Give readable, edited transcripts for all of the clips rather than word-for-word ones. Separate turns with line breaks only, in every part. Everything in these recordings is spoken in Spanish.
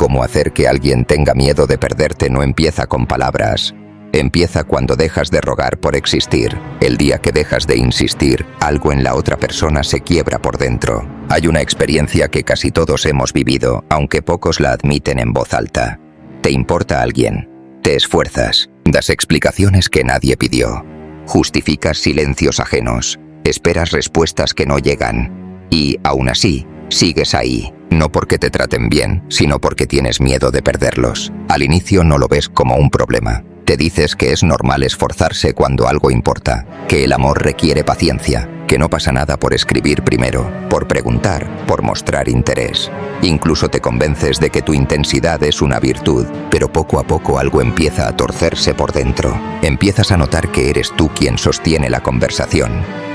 Cómo hacer que alguien tenga miedo de perderte no empieza con palabras. Empieza cuando dejas de rogar por existir. El día que dejas de insistir, algo en la otra persona se quiebra por dentro. Hay una experiencia que casi todos hemos vivido, aunque pocos la admiten en voz alta. Te importa alguien. Te esfuerzas. Das explicaciones que nadie pidió. Justificas silencios ajenos. Esperas respuestas que no llegan. Y, aún así, sigues ahí. No porque te traten bien, sino porque tienes miedo de perderlos. Al inicio no lo ves como un problema. Te dices que es normal esforzarse cuando algo importa, que el amor requiere paciencia, que no pasa nada por escribir primero, por preguntar, por mostrar interés. Incluso te convences de que tu intensidad es una virtud, pero poco a poco algo empieza a torcerse por dentro. Empiezas a notar que eres tú quien sostiene la conversación,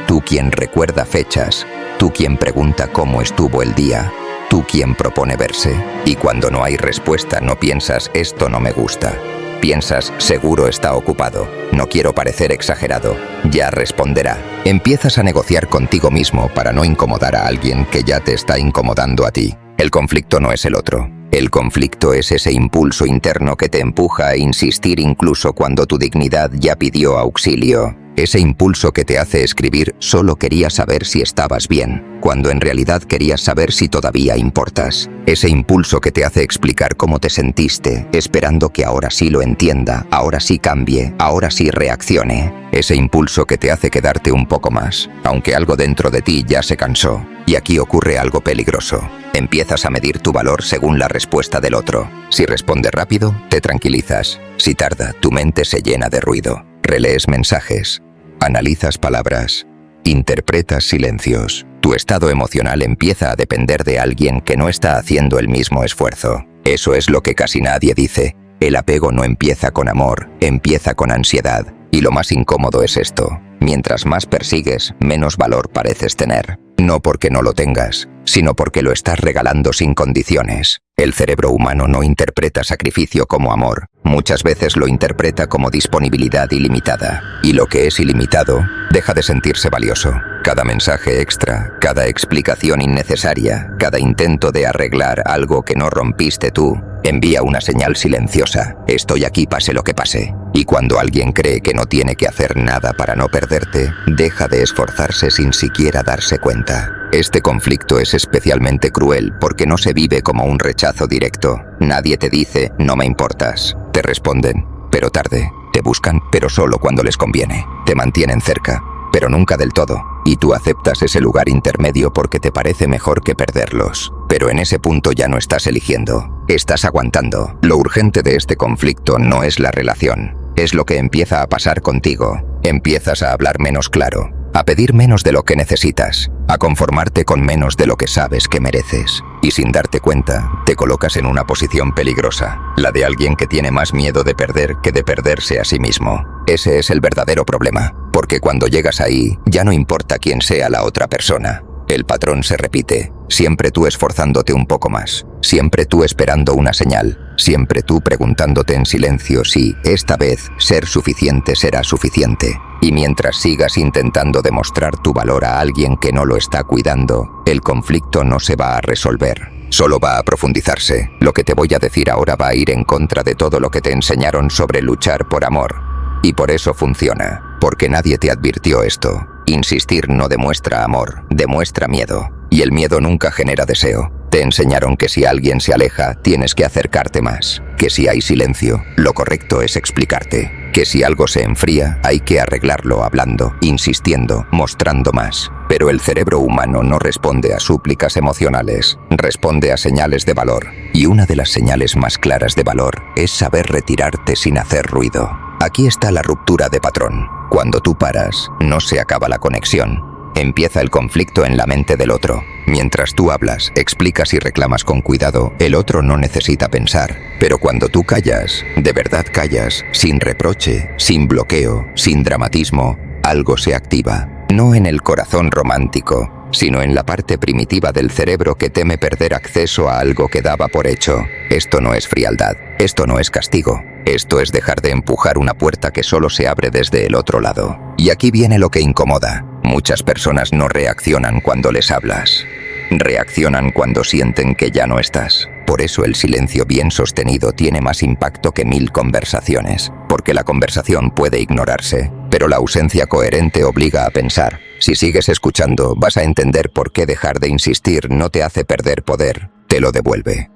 tú quien recuerda fechas, tú quien pregunta cómo estuvo el día, tú quien propone verse. Y cuando no hay respuesta no piensas esto no me gusta. Piensas, seguro está ocupado, no quiero parecer exagerado, ya responderá. Empiezas a negociar contigo mismo para no incomodar a alguien que ya te está incomodando a ti. El conflicto no es el otro. El conflicto es ese impulso interno que te empuja a insistir incluso cuando tu dignidad ya pidió auxilio. Ese impulso que te hace escribir solo quería saber si estabas bien, cuando en realidad querías saber si todavía importas. Ese impulso que te hace explicar cómo te sentiste, esperando que ahora sí lo entienda, ahora sí cambie, ahora sí reaccione. Ese impulso que te hace quedarte un poco más, aunque algo dentro de ti ya se cansó. Y aquí ocurre algo peligroso. Empiezas a medir tu valor según la respuesta del otro. Si responde rápido, te tranquilizas. Si tarda, tu mente se llena de ruido. Relees mensajes. Analizas palabras, interpretas silencios. Tu estado emocional empieza a depender de alguien que no está haciendo el mismo esfuerzo. Eso es lo que casi nadie dice. El apego no empieza con amor, empieza con ansiedad. Y lo más incómodo es esto. Mientras más persigues, menos valor pareces tener. No porque no lo tengas, sino porque lo estás regalando sin condiciones. El cerebro humano no interpreta sacrificio como amor. Muchas veces lo interpreta como disponibilidad ilimitada. Y lo que es ilimitado, deja de sentirse valioso. Cada mensaje extra, cada explicación innecesaria, cada intento de arreglar algo que no rompiste tú, envía una señal silenciosa. Estoy aquí pase lo que pase. Y cuando alguien cree que no tiene que hacer nada para no perderte, deja de esforzarse sin siquiera darse cuenta. Este conflicto es especialmente cruel porque no se vive como un rechazo directo. Nadie te dice, no me importas. Te responden, pero tarde. Te buscan, pero solo cuando les conviene. Te mantienen cerca, pero nunca del todo. Y tú aceptas ese lugar intermedio porque te parece mejor que perderlos. Pero en ese punto ya no estás eligiendo, estás aguantando. Lo urgente de este conflicto no es la relación, es lo que empieza a pasar contigo. Empiezas a hablar menos claro, a pedir menos de lo que necesitas, a conformarte con menos de lo que sabes que mereces. Y sin darte cuenta, te colocas en una posición peligrosa, la de alguien que tiene más miedo de perder que de perderse a sí mismo. Ese es el verdadero problema, porque cuando llegas ahí, ya no importa quién sea la otra persona. El patrón se repite, siempre tú esforzándote un poco más, siempre tú esperando una señal, siempre tú preguntándote en silencio si, esta vez, ser suficiente será suficiente. Y mientras sigas intentando demostrar tu valor a alguien que no lo está cuidando, el conflicto no se va a resolver, solo va a profundizarse. Lo que te voy a decir ahora va a ir en contra de todo lo que te enseñaron sobre luchar por amor. Y por eso funciona, porque nadie te advirtió esto. Insistir no demuestra amor, demuestra miedo. Y el miedo nunca genera deseo. Te enseñaron que si alguien se aleja, tienes que acercarte más. Que si hay silencio, lo correcto es explicarte. Que si algo se enfría, hay que arreglarlo hablando, insistiendo, mostrando más. Pero el cerebro humano no responde a súplicas emocionales, responde a señales de valor. Y una de las señales más claras de valor es saber retirarte sin hacer ruido. Aquí está la ruptura de patrón. Cuando tú paras, no se acaba la conexión. Empieza el conflicto en la mente del otro. Mientras tú hablas, explicas y reclamas con cuidado, el otro no necesita pensar. Pero cuando tú callas, de verdad callas, sin reproche, sin bloqueo, sin dramatismo, algo se activa. No en el corazón romántico, sino en la parte primitiva del cerebro que teme perder acceso a algo que daba por hecho. Esto no es frialdad, esto no es castigo. Esto es dejar de empujar una puerta que solo se abre desde el otro lado. Y aquí viene lo que incomoda. Muchas personas no reaccionan cuando les hablas. Reaccionan cuando sienten que ya no estás. Por eso el silencio bien sostenido tiene más impacto que 1000 conversaciones, porque la conversación puede ignorarse, pero la ausencia coherente obliga a pensar. Si sigues escuchando, vas a entender por qué dejar de insistir no te hace perder poder, te lo devuelve.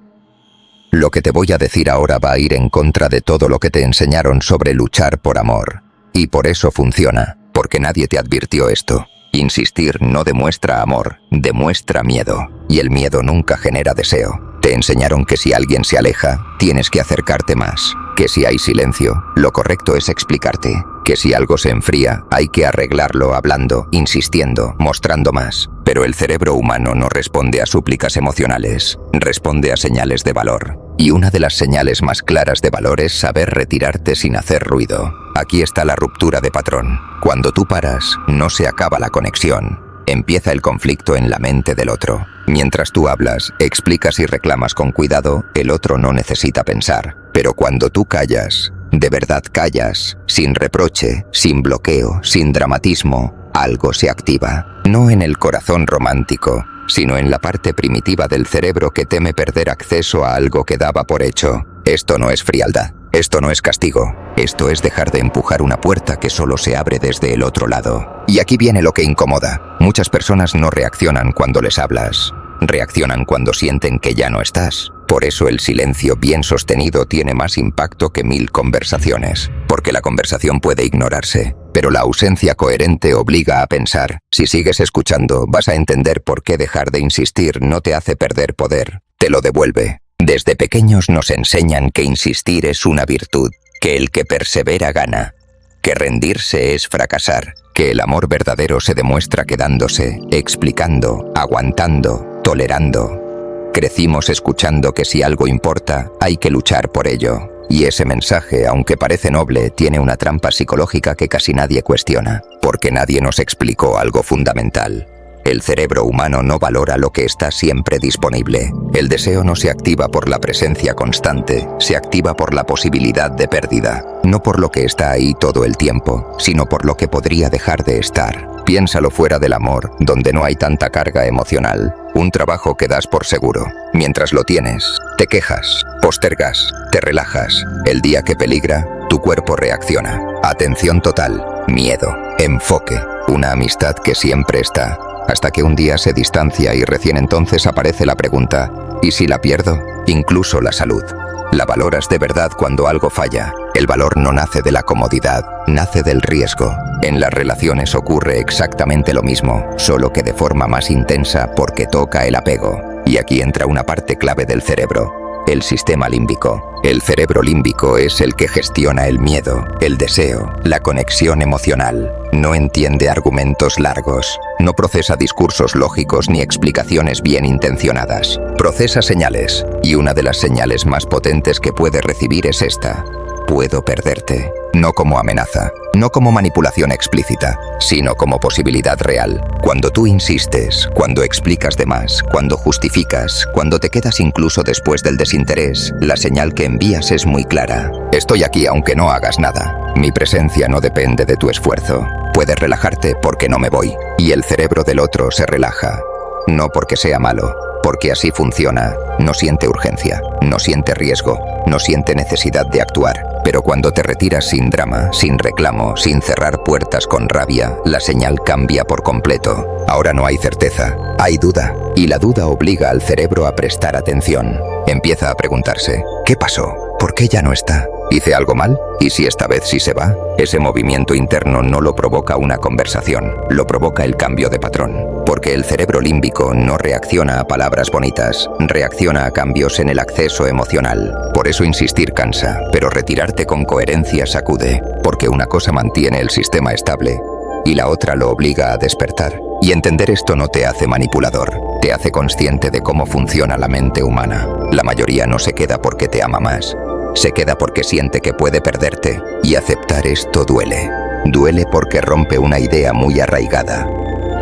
Lo que te voy a decir ahora va a ir en contra de todo lo que te enseñaron sobre luchar por amor. Y por eso funciona, porque nadie te advirtió esto. Insistir no demuestra amor, demuestra miedo. Y el miedo nunca genera deseo. Te enseñaron que si alguien se aleja, tienes que acercarte más. Que si hay silencio, lo correcto es explicarte. Que si algo se enfría, hay que arreglarlo hablando, insistiendo, mostrando más. Pero el cerebro humano no responde a súplicas emocionales, responde a señales de valor. Y una de las señales más claras de valor es saber retirarte sin hacer ruido. Aquí está la ruptura de patrón. Cuando tú paras, no se acaba la conexión. Empieza el conflicto en la mente del otro. Mientras tú hablas, explicas y reclamas con cuidado, el otro no necesita pensar. Pero cuando tú callas, de verdad callas, sin reproche, sin bloqueo, sin dramatismo, algo se activa. No en el corazón romántico, sino en la parte primitiva del cerebro que teme perder acceso a algo que daba por hecho. Esto no es frialdad, esto no es castigo, esto es dejar de empujar una puerta que solo se abre desde el otro lado. Y aquí viene lo que incomoda. Muchas personas no reaccionan cuando les hablas, reaccionan cuando sienten que ya no estás. Por eso el silencio bien sostenido tiene más impacto que 1000 conversaciones, porque la conversación puede ignorarse, pero la ausencia coherente obliga a pensar. Si sigues escuchando, vas a entender por qué dejar de insistir no te hace perder poder, te lo devuelve. Desde pequeños nos enseñan que insistir es una virtud, que el que persevera gana, que rendirse es fracasar, que el amor verdadero se demuestra quedándose, explicando, aguantando, tolerando. Crecimos escuchando que si algo importa, hay que luchar por ello. Y ese mensaje, aunque parece noble, tiene una trampa psicológica que casi nadie cuestiona, porque nadie nos explicó algo fundamental. El cerebro humano no valora lo que está siempre disponible. El deseo no se activa por la presencia constante, se activa por la posibilidad de pérdida. No por lo que está ahí todo el tiempo, sino por lo que podría dejar de estar. Piénsalo fuera del amor, donde no hay tanta carga emocional. Un trabajo que das por seguro. Mientras lo tienes, te quejas, postergas, te relajas. El día que peligra, tu cuerpo reacciona. Atención total, miedo, enfoque, una amistad que siempre está. Hasta que un día se distancia y recién entonces aparece la pregunta, ¿y si la pierdo? Incluso la salud. La valoras de verdad cuando algo falla. El valor no nace de la comodidad, nace del riesgo. En las relaciones ocurre exactamente lo mismo, solo que de forma más intensa porque toca el apego. Y aquí entra una parte clave del cerebro. El sistema límbico. El cerebro límbico es el que gestiona el miedo, el deseo, la conexión emocional. No entiende argumentos largos, no procesa discursos lógicos ni explicaciones bien intencionadas. Procesa señales, y una de las señales más potentes que puede recibir es esta: puedo perderte. No como amenaza, no como manipulación explícita, sino como posibilidad real. Cuando tú insistes, cuando explicas de más, cuando justificas, cuando te quedas incluso después del desinterés, la señal que envías es muy clara. Estoy aquí aunque no hagas nada. Mi presencia no depende de tu esfuerzo. Puedes relajarte porque no me voy. Y el cerebro del otro se relaja. No porque sea malo, porque así funciona. No siente urgencia, no siente riesgo, no siente necesidad de actuar. Pero cuando te retiras sin drama, sin reclamo, sin cerrar puertas con rabia, la señal cambia por completo. Ahora no hay certeza, hay duda. Y la duda obliga al cerebro a prestar atención. Empieza a preguntarse, ¿qué pasó? ¿Por qué ya no está? ¿Hice algo mal? ¿Y si esta vez sí se va? Ese movimiento interno no lo provoca una conversación, lo provoca el cambio de patrón. Porque el cerebro límbico no reacciona a palabras bonitas, reacciona a cambios en el acceso emocional. Por eso insistir cansa, pero retirarte con coherencia sacude. Porque una cosa mantiene el sistema estable y la otra lo obliga a despertar. Y entender esto no te hace manipulador, te hace consciente de cómo funciona la mente humana. La mayoría no se queda porque te ama más, se queda porque siente que puede perderte. Y aceptar esto duele. Duele porque rompe una idea muy arraigada,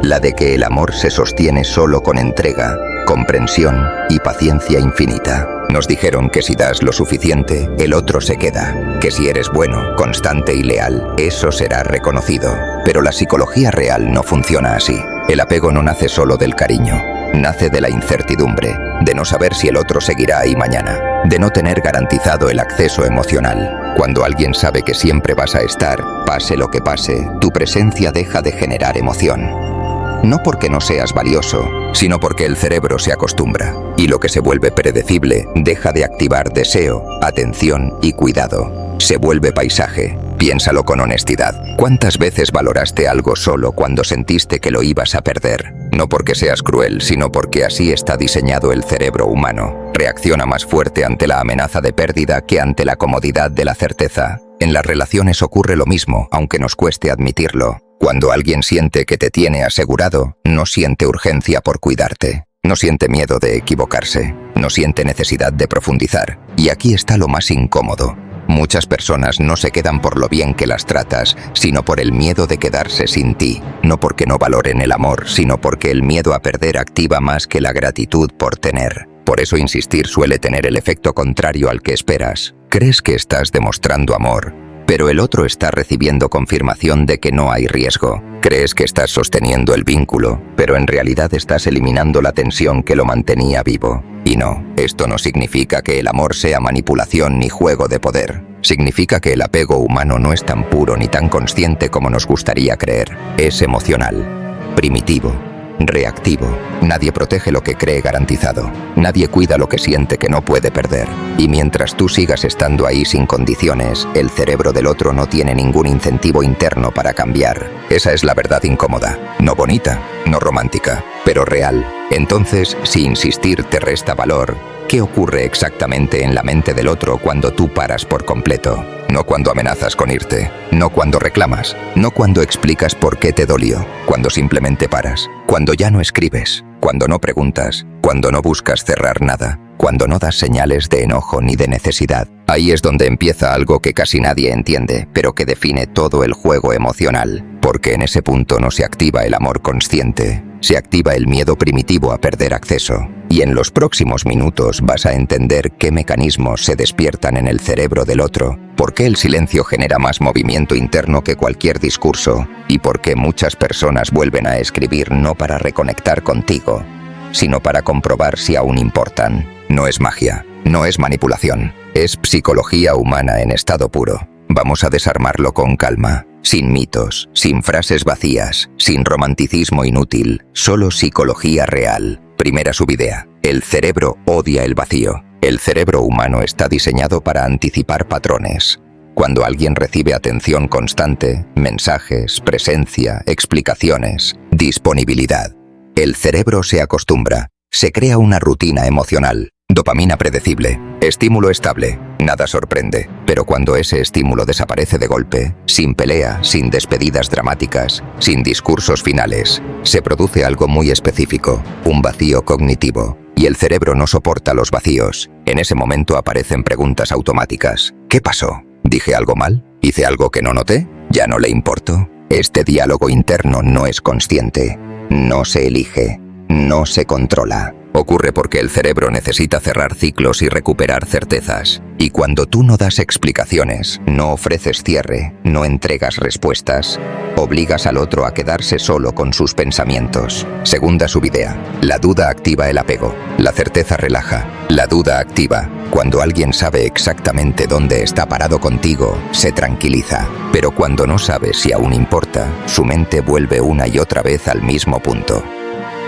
la de que el amor se sostiene solo con entrega, comprensión y paciencia infinita. Nos dijeron que si das lo suficiente, el otro se queda, que si eres bueno, constante y leal, eso será reconocido. Pero la psicología real no funciona así. El apego no nace solo del cariño, nace de la incertidumbre, de no saber si el otro seguirá ahí mañana, de no tener garantizado el acceso emocional. Cuando alguien sabe que siempre vas a estar, pase lo que pase, tu presencia deja de generar emoción. No porque no seas valioso, sino porque el cerebro se acostumbra, y lo que se vuelve predecible deja de activar deseo, atención y cuidado. Se vuelve paisaje. Piénsalo con honestidad. ¿Cuántas veces valoraste algo solo cuando sentiste que lo ibas a perder? No porque seas cruel, sino porque así está diseñado el cerebro humano. Reacciona más fuerte ante la amenaza de pérdida que ante la comodidad de la certeza. En las relaciones ocurre lo mismo, aunque nos cueste admitirlo. Cuando alguien siente que te tiene asegurado, no siente urgencia por cuidarte. No siente miedo de equivocarse. No siente necesidad de profundizar. Y aquí está lo más incómodo. Muchas personas no se quedan por lo bien que las tratas, sino por el miedo de quedarse sin ti. No porque no valoren el amor, sino porque el miedo a perder activa más que la gratitud por tener. Por eso insistir suele tener el efecto contrario al que esperas. Crees que estás demostrando amor, pero el otro está recibiendo confirmación de que no hay riesgo. Crees que estás sosteniendo el vínculo, pero en realidad estás eliminando la tensión que lo mantenía vivo. Y no, esto no significa que el amor sea manipulación ni juego de poder. Significa que el apego humano no es tan puro ni tan consciente como nos gustaría creer. Es emocional, primitivo, reactivo. Nadie protege lo que cree garantizado. Nadie cuida lo que siente que no puede perder. Y mientras tú sigas estando ahí sin condiciones, el cerebro del otro no tiene ningún incentivo interno para cambiar. Esa es la verdad incómoda. No bonita, no romántica, pero real. Entonces, si insistir te resta valor, ¿qué ocurre exactamente en la mente del otro cuando tú paras por completo? No cuando amenazas con irte, no cuando reclamas, no cuando explicas por qué te dolió, cuando simplemente paras, cuando ya no escribes, cuando no preguntas, cuando no buscas cerrar nada, cuando no das señales de enojo ni de necesidad. Ahí es donde empieza algo que casi nadie entiende, pero que define todo el juego emocional, porque en ese punto no se activa el amor consciente, se activa el miedo primitivo a perder acceso. Y en los próximos minutos vas a entender qué mecanismos se despiertan en el cerebro del otro, por qué el silencio genera más movimiento interno que cualquier discurso, y por qué muchas personas vuelven a escribir no para reconectar contigo, sino para comprobar si aún importan. No es magia, no es manipulación, es psicología humana en estado puro. Vamos a desarmarlo con calma, sin mitos, sin frases vacías, sin romanticismo inútil, solo psicología real. Primera subidea. El cerebro odia el vacío. El cerebro humano está diseñado para anticipar patrones. Cuando alguien recibe atención constante, mensajes, presencia, explicaciones, disponibilidad, el cerebro se acostumbra, se crea una rutina emocional. Dopamina predecible, estímulo estable, nada sorprende, pero cuando ese estímulo desaparece de golpe, sin pelea, sin despedidas dramáticas, sin discursos finales, se produce algo muy específico, un vacío cognitivo, y el cerebro no soporta los vacíos. En ese momento aparecen preguntas automáticas. ¿Qué pasó? ¿Dije algo mal? ¿Hice algo que no noté? ¿Ya no le importo? Este diálogo interno no es consciente, no se elige, no se controla. Ocurre porque el cerebro necesita cerrar ciclos y recuperar certezas. Y cuando tú no das explicaciones, no ofreces cierre, no entregas respuestas, obligas al otro a quedarse solo con sus pensamientos. Segunda subidea. La duda activa el apego. La certeza relaja. La duda activa. Cuando alguien sabe exactamente dónde está parado contigo, se tranquiliza. Pero cuando no sabe si aún importa, su mente vuelve una y otra vez al mismo punto.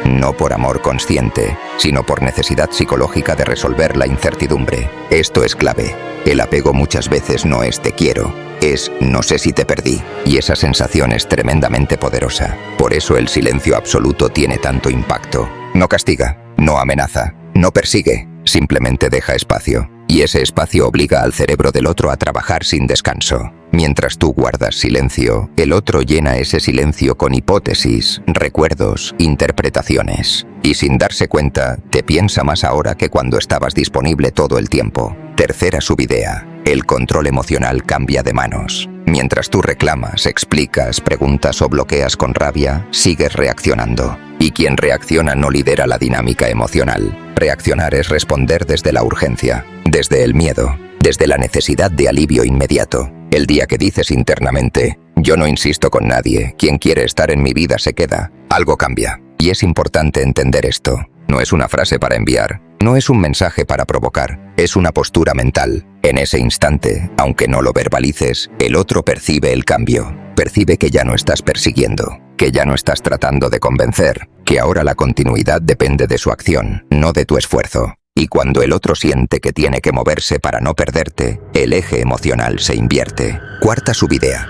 No por amor consciente, sino por necesidad psicológica de resolver la incertidumbre. Esto es clave. El apego muchas veces no es te quiero, es no sé si te perdí. Y esa sensación es tremendamente poderosa. Por eso el silencio absoluto tiene tanto impacto. No castiga, no amenaza, no persigue, simplemente deja espacio. Y ese espacio obliga al cerebro del otro a trabajar sin descanso. Mientras tú guardas silencio, el otro llena ese silencio con hipótesis, recuerdos, interpretaciones. Y sin darse cuenta, te piensa más ahora que cuando estabas disponible todo el tiempo. Tercera subidea. El control emocional cambia de manos. Mientras tú reclamas, explicas, preguntas o bloqueas con rabia, sigues reaccionando. Y quien reacciona no lidera la dinámica emocional. Reaccionar es responder desde la urgencia, desde el miedo, desde la necesidad de alivio inmediato. El día que dices internamente, yo no insisto con nadie, quien quiere estar en mi vida se queda, algo cambia. Y es importante entender esto. No es una frase para enviar, No es un mensaje para provocar, es una postura mental. En ese instante, aunque no lo verbalices, el otro percibe el cambio. Percibe que ya no estás persiguiendo, que ya no estás tratando de convencer, que ahora la continuidad depende de su acción, no de tu esfuerzo. Y cuando el otro siente que tiene que moverse para no perderte, el eje emocional se invierte. Cuarta subidea.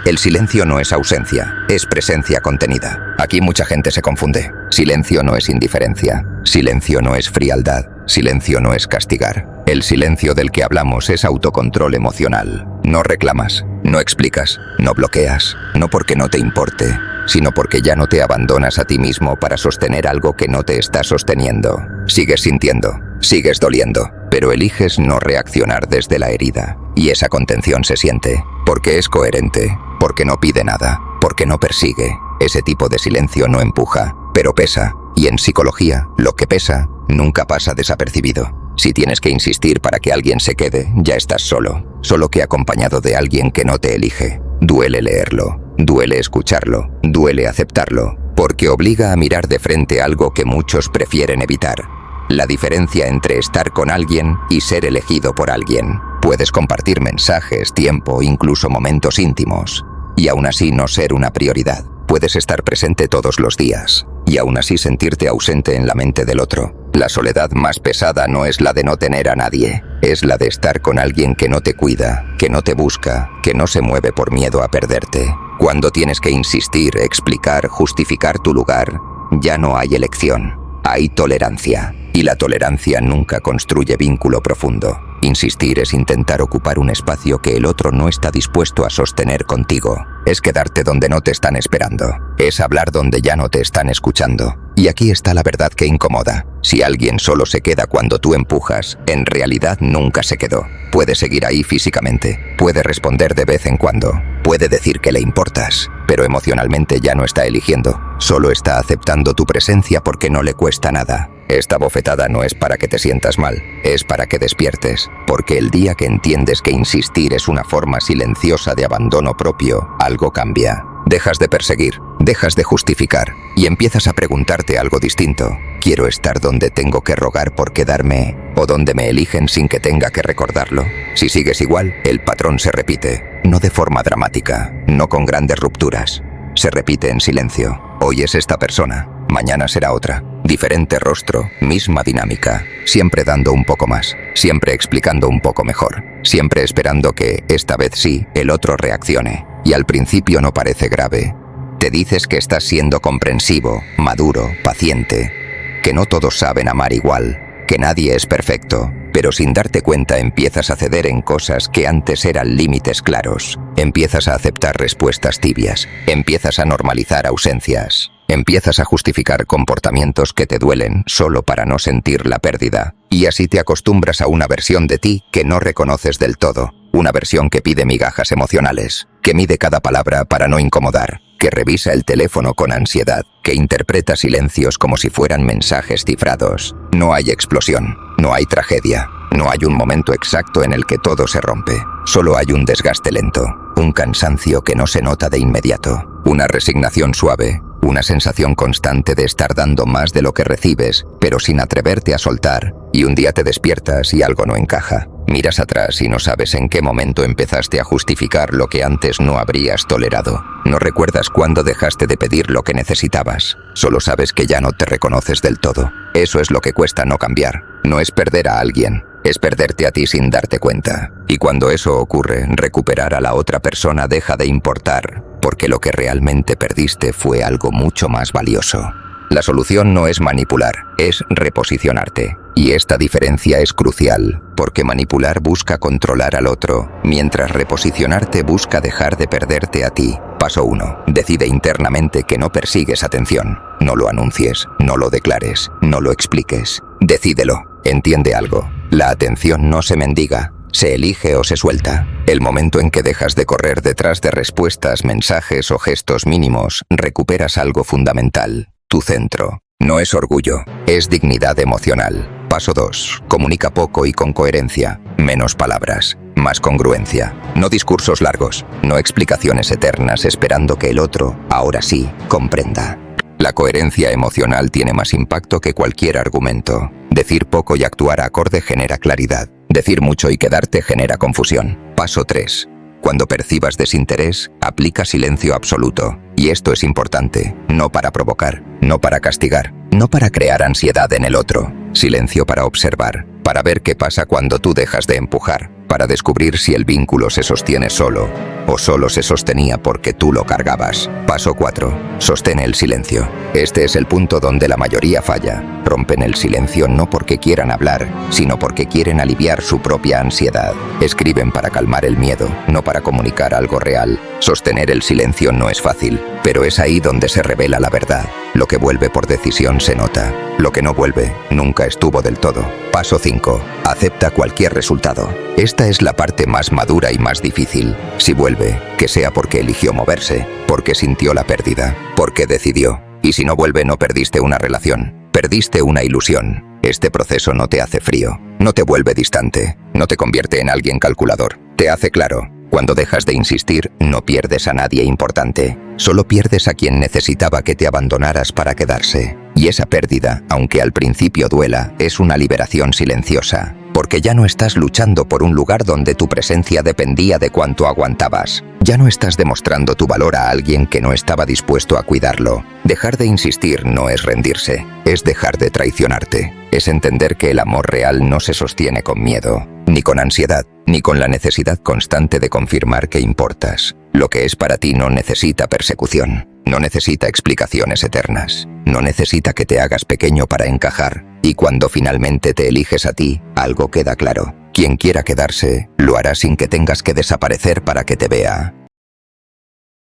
El silencio no es ausencia, es presencia contenida. Aquí mucha gente se confunde. Silencio no es indiferencia, silencio no es frialdad, silencio no es castigar. El silencio del que hablamos es autocontrol emocional. No reclamas, no explicas, no bloqueas, no porque no te importe, sino porque ya no te abandonas a ti mismo para sostener algo que no te está sosteniendo. Sigues sintiendo, sigues doliendo, pero eliges no reaccionar desde la herida. Y esa contención se siente, porque es coherente, porque no pide nada, porque no persigue. Ese tipo de silencio no empuja, pero pesa. Y en psicología, lo que pesa, nunca pasa desapercibido. Si tienes que insistir para que alguien se quede, ya estás solo. Solo que acompañado de alguien que no te elige. Duele leerlo, duele escucharlo, duele aceptarlo, porque obliga a mirar de frente algo que muchos prefieren evitar. La diferencia entre estar con alguien y ser elegido por alguien. Puedes compartir mensajes, tiempo, incluso momentos íntimos, y aún así no ser una prioridad. Puedes estar presente todos los días, y aún así sentirte ausente en la mente del otro. La soledad más pesada no es la de no tener a nadie, es la de estar con alguien que no te cuida, que no te busca, que no se mueve por miedo a perderte. Cuando tienes que insistir, explicar, justificar tu lugar, ya no hay elección, hay tolerancia. Y la tolerancia nunca construye vínculo profundo. Insistir es intentar ocupar un espacio que el otro no está dispuesto a sostener contigo. Es quedarte donde no te están esperando. Es hablar donde ya no te están escuchando. Y aquí está la verdad que incomoda. Si alguien solo se queda cuando tú empujas, en realidad nunca se quedó. Puede seguir ahí físicamente, puede responder de vez en cuando, puede decir que le importas, pero emocionalmente ya no está eligiendo. Solo está aceptando tu presencia porque no le cuesta nada. Esta bofetada no es para que te sientas mal, es para que despiertes, porque el día que entiendes que insistir es una forma silenciosa de abandono propio, algo cambia. Dejas de perseguir, dejas de justificar y empiezas a preguntarte algo distinto. ¿Quiero estar donde tengo que rogar por quedarme o donde me eligen sin que tenga que recordarlo? Si sigues igual, el patrón se repite, no de forma dramática, no con grandes rupturas. Se repite en silencio. Hoy es esta persona, mañana será otra. Diferente rostro, misma dinámica, siempre dando un poco más, siempre explicando un poco mejor, siempre esperando que, esta vez sí, el otro reaccione. Y al principio no parece grave. Te dices que estás siendo comprensivo, maduro, paciente, que no todos saben amar igual, que nadie es perfecto, pero sin darte cuenta empiezas a ceder en cosas que antes eran límites claros. Empiezas a aceptar respuestas tibias, empiezas a normalizar ausencias. Empiezas a justificar comportamientos que te duelen solo para no sentir la pérdida. Y así te acostumbras a una versión de ti que no reconoces del todo. Una versión que pide migajas emocionales, que mide cada palabra para no incomodar, que revisa el teléfono con ansiedad, que interpreta silencios como si fueran mensajes cifrados. No hay explosión, no hay tragedia, no hay un momento exacto en el que todo se rompe. Solo hay un desgaste lento, un cansancio que no se nota de inmediato, una resignación suave, una sensación constante de estar dando más de lo que recibes, pero sin atreverte a soltar, y un día te despiertas y algo no encaja. Miras atrás y no sabes en qué momento empezaste a justificar lo que antes no habrías tolerado. No recuerdas cuándo dejaste de pedir lo que necesitabas. Solo sabes que ya no te reconoces del todo. Eso es lo que cuesta no cambiar. No es perder a alguien, es perderte a ti sin darte cuenta. Y cuando eso ocurre, recuperar a la otra persona deja de importar, porque lo que realmente perdiste fue algo mucho más valioso. La solución no es manipular, es reposicionarte. Y esta diferencia es crucial, porque manipular busca controlar al otro, mientras reposicionarte busca dejar de perderte a ti. Paso 1. Decide internamente que no persigues atención. No lo anuncies, no lo declares, no lo expliques. Decídelo. Entiende algo. La atención no se mendiga, se elige o se suelta. El momento en que dejas de correr detrás de respuestas, mensajes o gestos mínimos, recuperas algo fundamental. Tu centro. No es orgullo, es dignidad emocional. Paso 2. Comunica poco y con coherencia. Menos palabras, más congruencia. No discursos largos, no explicaciones eternas esperando que el otro, ahora sí, comprenda. La coherencia emocional tiene más impacto que cualquier argumento. Decir poco y actuar acorde genera claridad. Decir mucho y quedarte genera confusión. Paso 3. Cuando percibas desinterés, aplica silencio absoluto. Y esto es importante, no para provocar, no para castigar, no para crear ansiedad en el otro. Silencio para observar, para ver qué pasa cuando tú dejas de empujar, para descubrir si el vínculo se sostiene solo o solo se sostenía porque tú lo cargabas. Paso 4. Sostén el silencio. Este es el punto donde la mayoría falla. Rompen el silencio no porque quieran hablar, sino porque quieren aliviar su propia ansiedad. Escriben para calmar el miedo, no para comunicar algo real. Sostener el silencio no es fácil, pero es ahí donde se revela la verdad. Lo que vuelve por decisión se nota. Lo que no vuelve, nunca estuvo del todo. Paso 5. Acepta cualquier resultado. Esta es la parte más madura y más difícil. Si vuelve, que sea porque eligió moverse, porque sintió la pérdida, porque decidió. Y si no vuelve, no perdiste una relación, perdiste una ilusión. Este proceso no te hace frío, no te vuelve distante, no te convierte en alguien calculador, te hace claro. Cuando dejas de insistir, no pierdes a nadie importante, solo pierdes a quien necesitaba que te abandonaras para quedarse. Y esa pérdida, aunque al principio duela, es una liberación silenciosa, porque ya no estás luchando por un lugar donde tu presencia dependía de cuánto aguantabas. Ya no estás demostrando tu valor a alguien que no estaba dispuesto a cuidarlo. Dejar de insistir no es rendirse, es dejar de traicionarte. Es entender que el amor real no se sostiene con miedo, ni con ansiedad, ni con la necesidad constante de confirmar que importas. Lo que es para ti no necesita persecución, no necesita explicaciones eternas, no necesita que te hagas pequeño para encajar. Y cuando finalmente te eliges a ti, algo queda claro. Quien quiera quedarse, lo hará sin que tengas que desaparecer para que te vea.